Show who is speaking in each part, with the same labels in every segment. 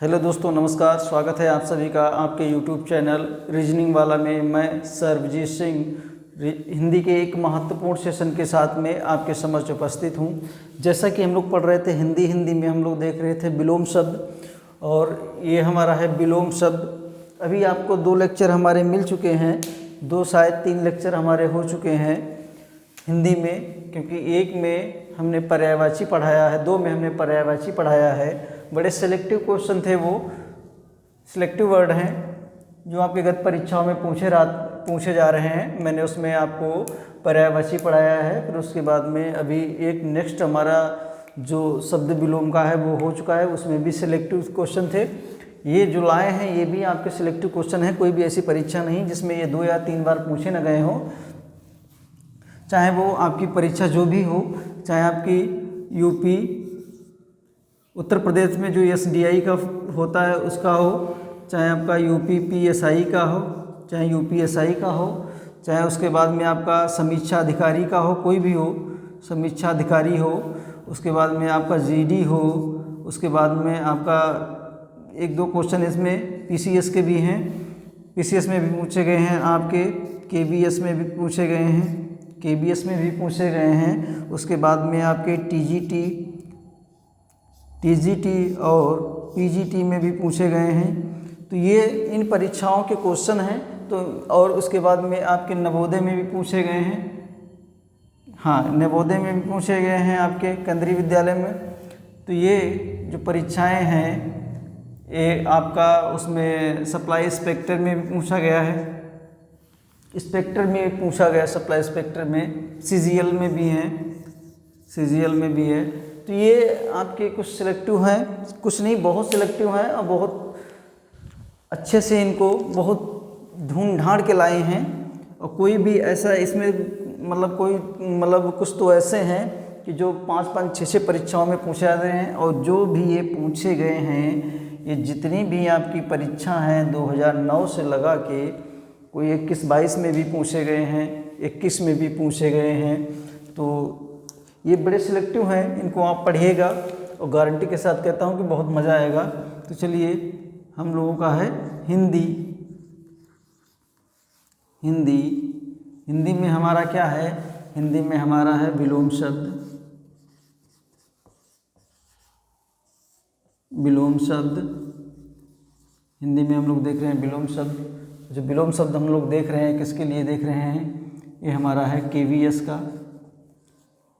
Speaker 1: Hello दोस्तों, नमस्कार। स्वागत है आप सभी का आपके यूट्यूब चैनल रीजनिंग वाला में। मैं सर्वजीत सिंह हिंदी के एक महत्वपूर्ण सेशन के साथ में आपके समक्ष उपस्थित हूं। जैसा कि हम लोग पढ़ रहे थे हिंदी में हम लोग देख रहे थे विलोम शब्द, और ये हमारा है विलोम शब्द। अभी आपको 2 लेक्चर हमारे मिल चुके हैं, 2 शायद 3 लेक्चर हमारे हो चुके हैं हिंदी में, क्योंकि एक में हमने पर्यायवाची पढ़ाया है, 2 में हमने पर्यायवाची पढ़ाया है। बड़े सिलेक्टिव क्वेश्चन थे, वो सिलेक्टिव वर्ड हैं जो आपके गत परीक्षाओं में पूछे जा रहे हैं। मैंने उसमें आपको पर्यायवाची पढ़ाया है। फिर उसके बाद में अभी एक नेक्स्ट हमारा जो शब्द विलोम का है वो हो चुका है, उसमें भी सिलेक्टिव क्वेश्चन थे। ये जो लाए हैं ये भी आपके सिलेक्टिव क्वेश्चन है। कोई भी ऐसी परीक्षा नहीं जिसमें ये 2 या 3 बार पूछे न गए हों, चाहे वो आपकी परीक्षा जो भी हो, चाहे आपकी यूपी उत्तर प्रदेश में जो SDI का होता है उसका हो, चाहे आपका यूपी PSI का हो, चाहे UPSI का हो, चाहे उसके बाद में आपका समीक्षा अधिकारी का हो, कोई भी हो, समीक्षा अधिकारी हो, उसके बाद में आपका GD हो, उसके बाद में आपका 1-2 क्वेश्चन इसमें PCS के भी हैं, PCS में भी पूछे गए हैं, आपके KBS में भी पूछे गए हैं, KBS में भी पूछे गए हैं। उसके बाद में आपके TGT और PGT में भी पूछे गए हैं। तो ये इन परीक्षाओं के क्वेश्चन हैं। तो और उसके बाद में आपके नवोदय में भी पूछे गए हैं। हाँ, नवोदय में भी पूछे गए हैं आपके केंद्रीय विद्यालय में। तो ये जो परीक्षाएं हैं ये आपका उसमें सप्लाई इंस्पेक्टर में भी पूछा गया है, इंस्पेक्टर में भी पूछा गया, सप्लाई इंस्पेक्टर में, CGL में भी हैं, CGL में भी है। तो ये आपके कुछ सिलेक्टिव हैं, कुछ नहीं बहुत सिलेक्टिव हैं, और बहुत अच्छे से इनको बहुत ढूंढ ढांड के लाए हैं। और कोई भी ऐसा इसमें कुछ तो ऐसे हैं कि जो 5-5, 6-6 परीक्षाओं में पूछे जाते हैं। और जो भी ये पूछे गए हैं, ये जितनी भी आपकी परीक्षा हैं 2009 से लगा के, कोई 21-22 में भी पूछे गए हैं, 21 में भी पूछे गए हैं। तो ये बड़े सिलेक्टिव हैं, इनको आप पढ़िएगा और गारंटी के साथ कहता हूँ कि बहुत मज़ा आएगा। तो चलिए, हम लोगों का है हिंदी में हमारा क्या है? हिंदी में हमारा है विलोम शब्द। विलोम शब्द हिंदी में हम लोग देख रहे हैं विलोम शब्द। जो विलोम शब्द हम लोग देख रहे हैं, किसके लिए देख रहे हैं? ये हमारा है KVS का।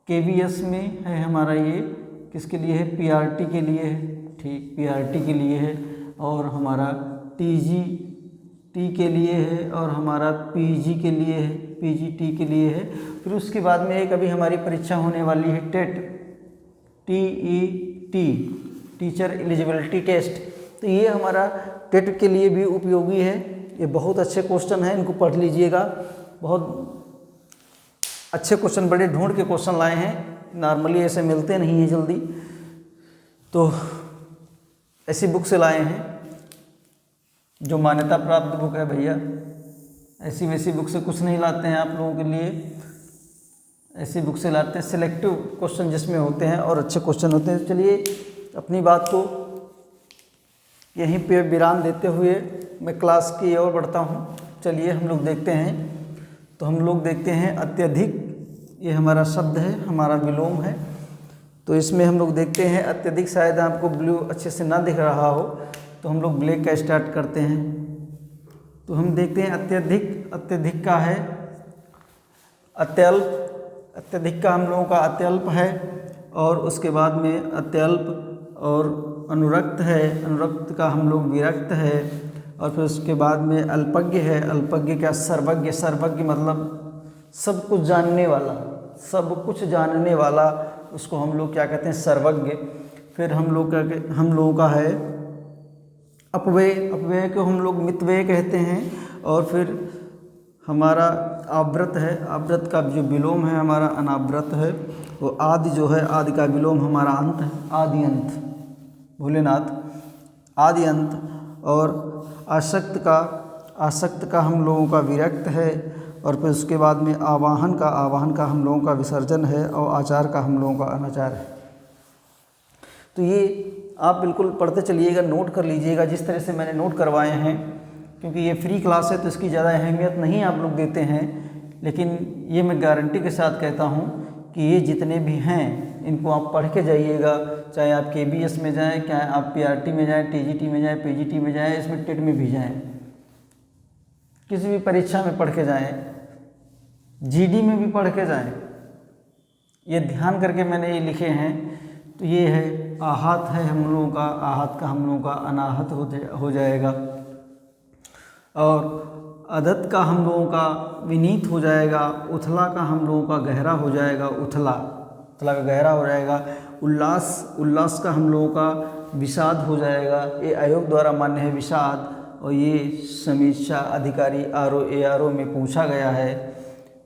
Speaker 1: KVS में है हमारा ये किसके लिए है? PRT के लिए है, ठीक, PRT के लिए है। और हमारा TGT के लिए है, और हमारा PG के लिए है, PGT के लिए है। फिर उसके बाद में एक अभी हमारी परीक्षा होने वाली है TET, TET, teacher eligibility test. तो ये हमारा TET के लिए भी उपयोगी है। ये बहुत अच्छे क्वेश्चन हैं, इनको पढ़ लीजिएगा। बहुत अच्छे क्वेश्चन, बड़े ढूंढ के क्वेश्चन लाए हैं, नॉर्मली ऐसे मिलते नहीं हैं जल्दी। तो ऐसी बुक से लाए हैं जो मान्यता प्राप्त बुक है भैया। ऐसी वैसी बुक से कुछ नहीं लाते हैं आप लोगों के लिए, ऐसी बुक से लाते हैं सिलेक्टिव क्वेश्चन जिसमें होते हैं और अच्छे क्वेश्चन होते हैं। चलिए, अपनी बात को यहीं पे विराम देते हुए मैं क्लास की ओर बढ़ता हूँ। चलिए हम लोग देखते हैं। तो हम लोग देखते हैं अत्यधिक, ये हमारा शब्द है, हमारा विलोम है। तो इसमें हम लोग देखते हैं अत्यधिक। शायद आपको ब्लू अच्छे से ना दिख रहा हो, तो हम लोग ब्लैक का स्टार्ट करते हैं। तो हम देखते हैं अत्यधिक का है अत्यल्प। अत्यधिक का हम लोगों का अत्यल्प है, और उसके बाद में अत्यल्प और अनुरक्त है। अनुरक्त का हम लोग विरक्त है। और फिर उसके बाद में अल्पज्ञ है। अल्पज्ञ का सर्वज्ञ। सर्वज्ञ मतलब सब कुछ जानने वाला, सब कुछ जानने वाला, उसको हम लोग क्या कहते हैं? सर्वज्ञ। फिर हम लोगों का है अपव्यय। अपव्यय को हम लोग मितव्यय कहते हैं। और फिर हमारा आवृत है। आवृत का जो विलोम है हमारा अनावृत है। वो आदि जो है, आदि का विलोम हमारा अंत है, आदि अंत, भोलेनाथ, आदि अंत। और आसक्त का हम लोगों का विरक्त है। और फिर उसके बाद में आवाहन का हम लोगों का विसर्जन है। और आचार का हम लोगों का अनाचार है। तो ये आप बिल्कुल पढ़ते चलिएगा, नोट कर लीजिएगा जिस तरह से मैंने नोट करवाए हैं, क्योंकि ये फ्री क्लास है तो इसकी ज़्यादा अहमियत नहीं आप लोग देते हैं, लेकिन ये मैं गारंटी के साथ कहता हूँ कि ये जितने भी हैं इनको आप पढ़ के जाइएगा, चाहे आप KBS में जाएं, चाहे आप PRT में जाएं, TGT में जाएं, PGT में जाएं, इसमें टेट में भी जाएं, किसी भी परीक्षा में पढ़ के जाएं, GD में भी पढ़ के जाएं। ये ध्यान करके मैंने ये लिखे हैं। तो ये है आहत है हम लोगों का, आहत का हम लोगों का अनाहत हो जाएगा, और अदत का हम लोगों का विनीत हो जाएगा, उथला का हम लोगों का गहरा हो जाएगा, उथला का गहरा हो जाएगा, उल्लास का हम लोगों का विषाद हो जाएगा। ये आयोग द्वारा मान्य है विषाद, और ये समीक्षा अधिकारी ARO में पूछा गया है,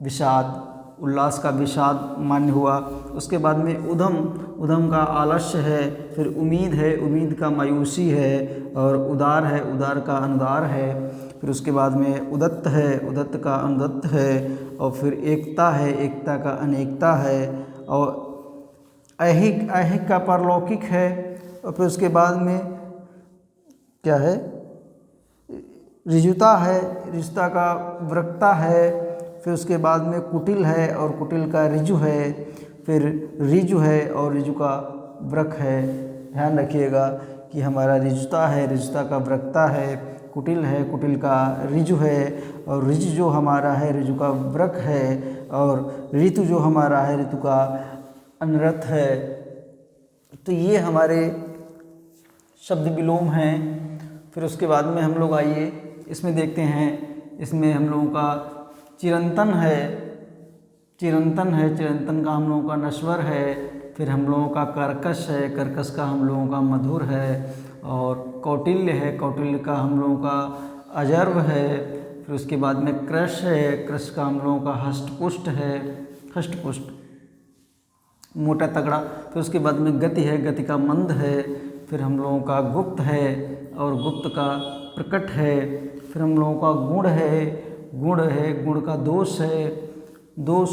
Speaker 1: विषाद, उल्लास का विषाद मान्य हुआ। उसके बाद में उधम का आलस्य है, फिर उम्मीद है, उम्मीद का मायूसी है, और उदार है, उदार का अनुदार है। फिर उसके बाद में उदत्त है, उदत्त का अनुदत्त है, और फिर एकता है, एकता का अनेकता है, और ऐहिक का परलौकिक है। और फिर उसके बाद में क्या है, ऋजुता है, ऋजुता का वक्रता है। फिर उसके बाद में कुटिल है, और कुटिल का ऋजु है। फिर ऋजु है और ऋजु का वृक है। ध्यान रखिएगा कि हमारा ऋजुता है, ऋजुता का वक्रता है, कुटिल है, कुटिल का ऋजु है, और ऋजु जो हमारा है ऋजु का वृक है, और ऋतु जो हमारा है ऋतु का अनरथ है। तो ये हमारे शब्द विलोम हैं। फिर उसके बाद में हम लोग आइए इसमें देखते हैं, इसमें हम लोगों का चिरंतन है, चिरंतन का हम लोगों का नश्वर है। फिर हम लोगों का कर्कश है, कर्कश का हम लोगों का मधुर है, और कौटिल्य है, कौटिल्य का हम लोगों का अजर्व है। फिर उसके बाद में कृश है, कृश का हम लोगों का हष्टपुष्ट है, हष्टपुष्ट मोटा तगड़ा। फिर उसके बाद में गति है, गति का मंद है। फिर हम लोगों का गुप्त है, और गुप्त का प्रकट है। फिर हम लोगों का गुण है, गुण का दोष है, दोष।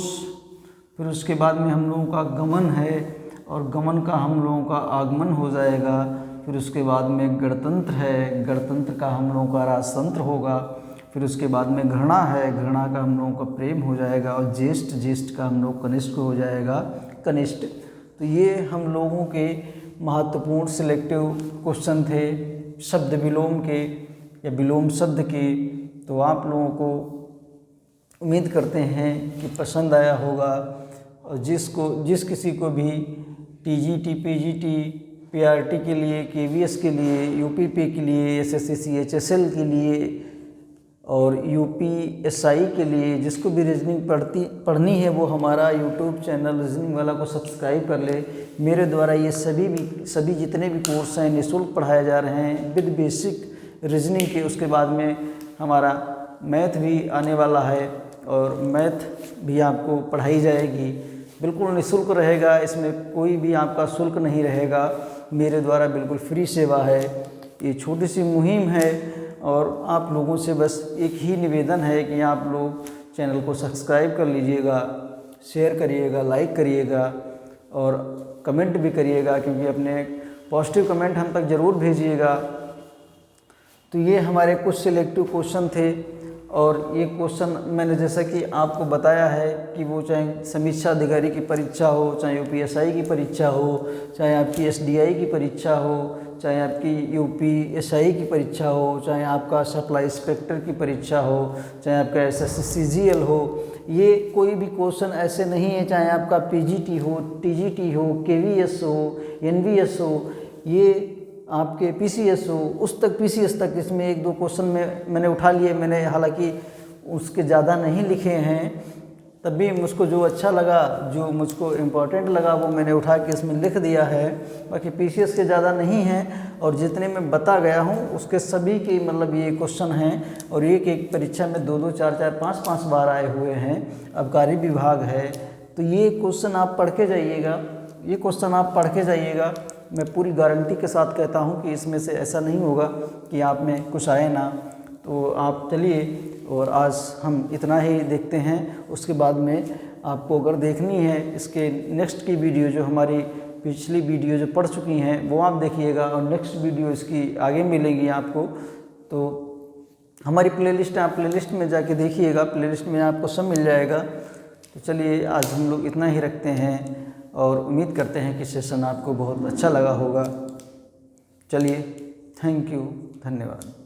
Speaker 1: फिर उसके बाद में हम लोगों का गमन है, और गमन का हम लोगों का आगमन हो जाएगा। फिर उसके बाद में गणतंत्र है, गणतंत्र का हम लोगों का राजतंत्र होगा। फिर उसके बाद में घृणा है, घृणा का हम लोगों का प्रेम हो जाएगा, और ज्येष्ठ का हम लोग कनिष्ठ हो जाएगा, कनिष्ठ। तो ये हम लोगों के महत्वपूर्ण सिलेक्टिव क्वेश्चन थे शब्द विलोम के या विलोम शब्द के। तो आप लोगों को उम्मीद करते हैं कि पसंद आया होगा, और जिस किसी को भी TGT, PGT, PRT के लिए, KVS के लिए, UPP के लिए, SSC CHSL के लिए, और UPSI के लिए, जिसको भी रीजनिंग पढ़नी है वो हमारा यूट्यूब चैनल रीजनिंग वाला को सब्सक्राइब कर ले। मेरे द्वारा ये सभी जितने भी कोर्स हैं निःशुल्क पढ़ाए जा रहे हैं विद बेसिक रीजनिंग के। उसके बाद में हमारा मैथ भी आने वाला है, और मैथ भी आपको पढ़ाई जाएगी, बिल्कुल निःशुल्क रहेगा, इसमें कोई भी आपका शुल्क नहीं रहेगा, मेरे द्वारा बिल्कुल फ्री सेवा है। ये छोटी सी मुहिम है, और आप लोगों से बस एक ही निवेदन है कि आप लोग चैनल को सब्सक्राइब कर लीजिएगा, शेयर करिएगा, लाइक करिएगा, और कमेंट भी करिएगा, क्योंकि अपने पॉजिटिव कमेंट हम तक ज़रूर भेजिएगा। तो ये हमारे कुछ सिलेक्टिव क्वेश्चन थे, और ये क्वेश्चन मैंने जैसा कि आपको बताया है कि वो चाहे समीक्षा अधिकारी की परीक्षा हो, चाहे UPSI की परीक्षा हो, चाहे आपकी SDI की परीक्षा हो, चाहे आपकी UPSI की परीक्षा हो, चाहे आपका सप्लाई इंस्पेक्टर की परीक्षा हो, चाहे आपका SSC CGL हो, ये कोई भी क्वेश्चन ऐसे नहीं है, चाहे आपका PGT हो, TGT हो, KVS हो, NVS हो, ये आपके PCS हो, उस तक PCS तक, इसमें एक दो क्वेश्चन में मैंने उठा लिए। मैंने हालांकि उसके ज़्यादा नहीं लिखे हैं, तब भी मुझको जो अच्छा लगा, जो मुझको इम्पोर्टेंट लगा, वो मैंने उठा के इसमें लिख दिया है। बाकी PCS के ज़्यादा नहीं हैं, और जितने मैं बता गया हूँ उसके सभी के मतलब ये क्वेश्चन हैं, और एक परीक्षा में 2-2, 4-4, 5-5 बार आए हुए हैं। आबकारी विभाग है, तो ये क्वेश्चन आप पढ़ के जाइएगा, ये क्वेश्चन आप पढ़ के जाइएगा। मैं पूरी गारंटी के साथ कहता हूँ कि इसमें से ऐसा नहीं होगा कि आप में कुछ आए ना। तो आप चलिए, और आज हम इतना ही देखते हैं। उसके बाद में आपको अगर देखनी है इसके नेक्स्ट की वीडियो, जो हमारी पिछली वीडियो जो पढ़ चुकी हैं वो आप देखिएगा, और नेक्स्ट वीडियो इसकी आगे मिलेगी आपको। तो हमारी प्लेलिस्ट है, आप प्लेलिस्ट में जाके देखिएगा, प्लेलिस्ट में आपको सब मिल जाएगा। तो चलिए आज हम लोग इतना ही रखते हैं, और उम्मीद करते हैं कि सेशन आपको बहुत अच्छा लगा होगा। चलिए, थैंक यू, धन्यवाद।